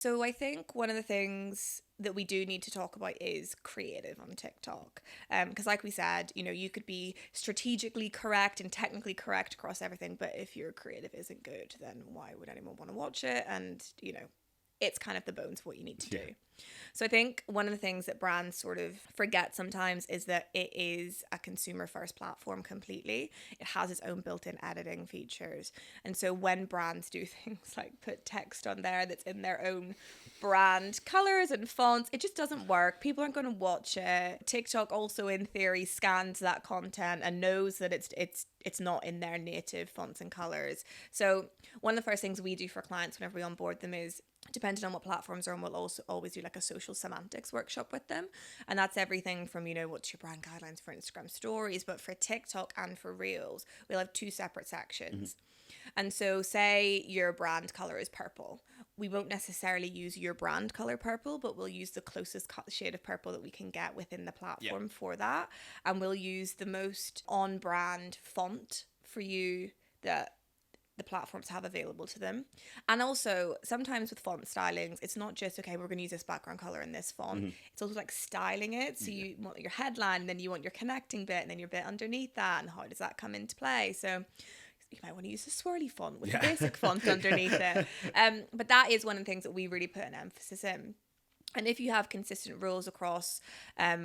So I think one of the things that we do need to talk about is creative on TikTok. Because like we said, you could be strategically correct and technically correct across everything, but if your creative isn't good, then why would anyone want to watch it? And, it's kind of the bones of what you need to Yeah. do. So I think one of the things that brands sort of forget sometimes is that it is a consumer first platform completely. It has its own built-in editing features. And so when brands do things like put text on there that's in their own brand colors and fonts, it just doesn't work. People aren't going to watch it. TikTok also in theory scans that content and knows that it's not in their native fonts and colors. So one of the first things we do for clients whenever we onboard them is, depending on what platforms are on, we'll also always do like a social semantics workshop with them. And that's everything from, what's your brand guidelines for Instagram stories, but for TikTok and for Reels, we'll have two separate sections. And so say your brand color is purple. We won't necessarily use your brand color purple, but we'll use the closest shade of purple that we can get within the platform for that. And we'll use the most on brand font for you that the platforms have available to them. And also sometimes with font stylings, it's not just, okay, we're going to use this background color in this font. It's also like styling it. So you want your headline, and then you want your connecting bit, and then your bit underneath that, and how does that come into play? So you might want to use a swirly font with a basic font underneath it. But that is one of the things that we really put an emphasis in. And if you have consistent rules across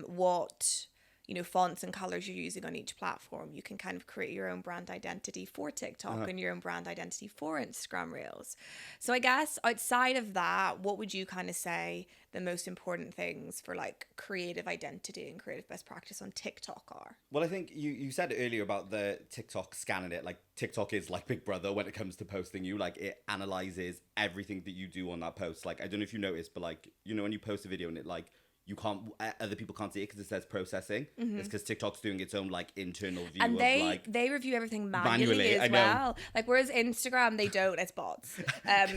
what fonts and colors you're using on each platform, you can kind of create your own brand identity for TikTok and your own brand identity for Instagram Reels. So I guess outside of that, what would you kind of say the most important things for like creative identity and creative best practice on TikTok are? Well, I think you said earlier about the TikTok scanning it. Like, TikTok is like Big Brother when it comes to posting you. Like, it analyzes everything that you do on that post. Like, I don't know if you noticed, but like, when you post a video and it like, you can't, other people can't see it because it says processing. It's because TikTok's doing its own like internal view And of like they review everything manually. as I know. well. Like, whereas Instagram, they don't, it's bots. But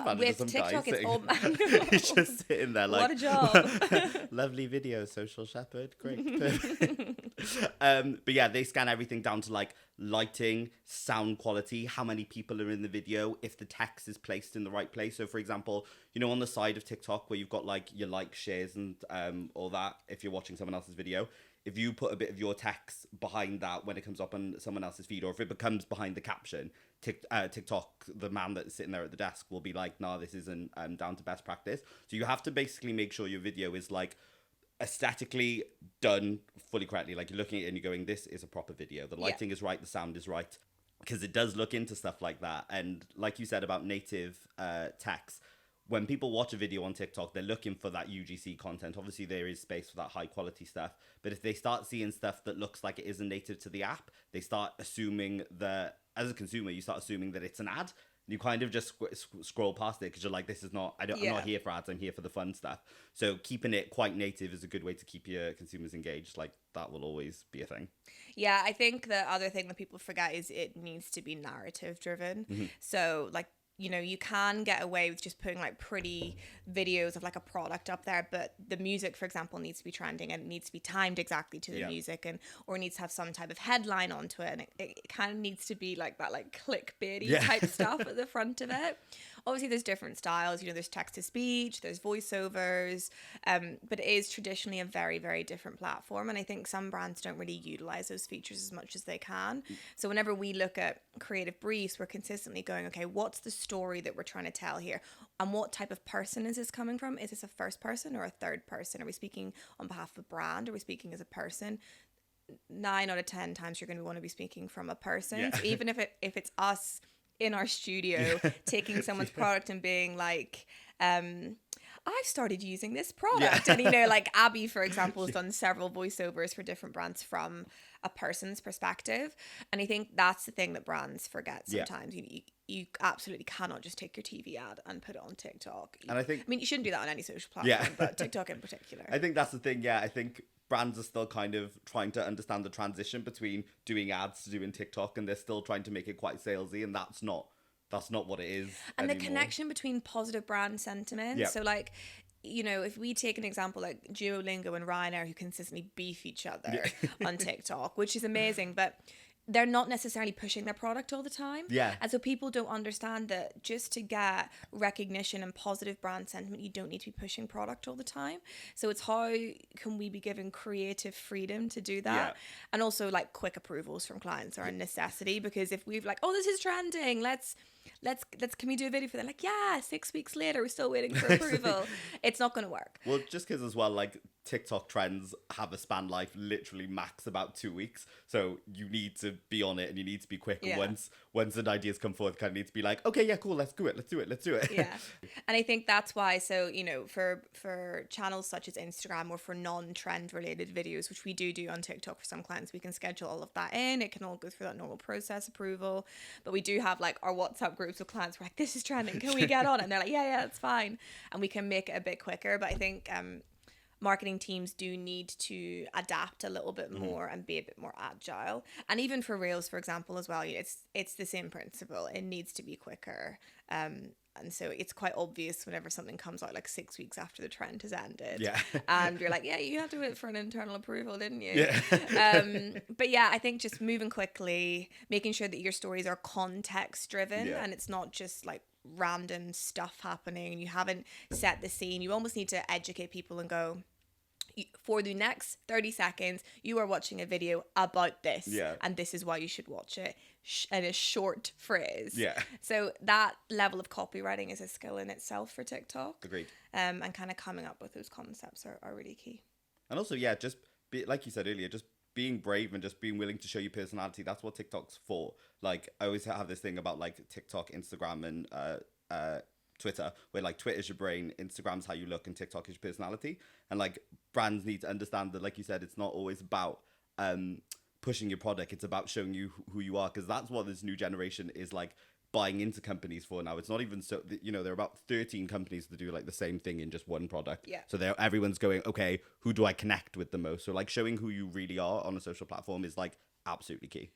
Imagine with some guy TikTok, it's sitting- all manual. He's just sitting there like, What a job. lovely video, social shepherd, great. But yeah, they scan everything down to like lighting, sound quality, how many people are in the video, if the text is placed in the right place. So for example, on the side of TikTok where you've got like your like, shares and all that, if you're watching someone else's video, if you put a bit of your text behind that when it comes up on someone else's feed, or if it becomes behind the caption, TikTok, the man that's sitting there at the desk, will be like, nah, this isn't down to best practice. So you have to basically make sure your video is like aesthetically done fully correctly. Like, you're looking at it and you're going, this is a proper video. The lighting is right, the sound is right. Because it does look into stuff like that. And like you said about native text, when people watch a video on TikTok, they're looking for that UGC content. Obviously, there is space for that high quality stuff. But if they start seeing stuff that looks like it isn't native to the app, they start assuming that, as a consumer, you start assuming that it's an ad. You kind of just scroll past it because you're like, this is not, I'm not here for ads, I'm here for the fun stuff. So keeping it quite native is a good way to keep your consumers engaged. Like, that will always be a thing. Yeah, I think the other thing that people forget is it needs to be narrative driven. So like, you can get away with just putting like pretty videos of like a product up there, but the music, for example, needs to be trending and it needs to be timed exactly to the music, and or it needs to have some type of headline onto it, and it kind of needs to be like that, like clickbaity type stuff at the front of it. Obviously, there's different styles. There's text to speech, there's voiceovers, but it is traditionally a very, very different platform. And I think some brands don't really utilize those features as much as they can. So whenever we look at creative briefs, we're consistently going, okay, what's the story that we're trying to tell here? And what type of person is this coming from? Is this a first person or a third person? Are we speaking on behalf of a brand? Are we speaking as a person? 9 out of 10 times you're going to want to be speaking from a person. So even if it's us in our studio taking someone's product and being like, I've started using this product. And like Abby, for example, has done several voiceovers for different brands from a person's perspective. And I think that's the thing that brands forget sometimes. You absolutely cannot just take your TV ad and put it on TikTok. And I mean, you shouldn't do that on any social platform, but TikTok in particular. I think that's the thing. I think brands are still kind of trying to understand the transition between doing ads to doing TikTok, and they're still trying to make it quite salesy, and that's not what it is and anymore. The connection between positive brand sentiment. So like, if we take an example like Duolingo and Ryanair, who consistently beef each other on TikTok, which is amazing, but they're not necessarily pushing their product all the time. Yeah. And so people don't understand that just to get recognition and positive brand sentiment, you don't need to be pushing product all the time. So it's how can we be given creative freedom to do that? Yeah. And also like quick approvals from clients are a necessity, because if we've like, oh, this is trending, let's can we do a video for that? Like, yeah, 6 weeks later, we're still waiting for approval. It's not going to work. Well, just because as well, like TikTok trends have a span life literally max about 2 weeks. So you need to be on it and you need to be quick. Yeah. And once an ideas come forth, kind of need to be like, okay, yeah, cool, let's do it. Yeah. And I think that's why, so, you know, for channels such as Instagram or for non-trend related videos, which we do on TikTok for some clients, we can schedule all of that in. It can all go through that normal process approval. But we do have like our WhatsApp groups of clients. We're like, this is trending. Can we get on it? And they're like, yeah, it's fine. And we can make it a bit quicker. But I think marketing teams do need to adapt a little bit more and be a bit more agile. And even for Reels, for example, as well, it's the same principle. It needs to be quicker. And so it's quite obvious whenever something comes out like 6 weeks after the trend has ended. Yeah. And you're like, yeah, you had to wait for an internal approval, didn't you? Yeah. But yeah, I think just moving quickly, making sure that your stories are context driven and it's not just like random stuff happening and you haven't set the scene. You almost need to educate people and go, for the next 30 seconds, you are watching a video about this. Yeah. And this is why you should watch it in a short phrase. Yeah. So that level of copywriting is a skill in itself for TikTok. Agreed. And kind of coming up with those concepts are really key. And also, yeah, just be, like you said earlier, just being brave and just being willing to show your personality. That's what TikTok's for. Like, I always have this thing about like TikTok, Instagram, and Twitter, where like Twitter's your brain, Instagram's how you look, and TikTok is your personality. And like brands need to understand that, like you said, it's not always about pushing your product. It's about showing you who you are, because that's what this new generation is like buying into companies for now. It's not even so, you know, there are about 13 companies that do like the same thing in just one product. Yeah. So everyone's going, okay, who do I connect with the most? So like showing who you really are on a social platform is like absolutely key.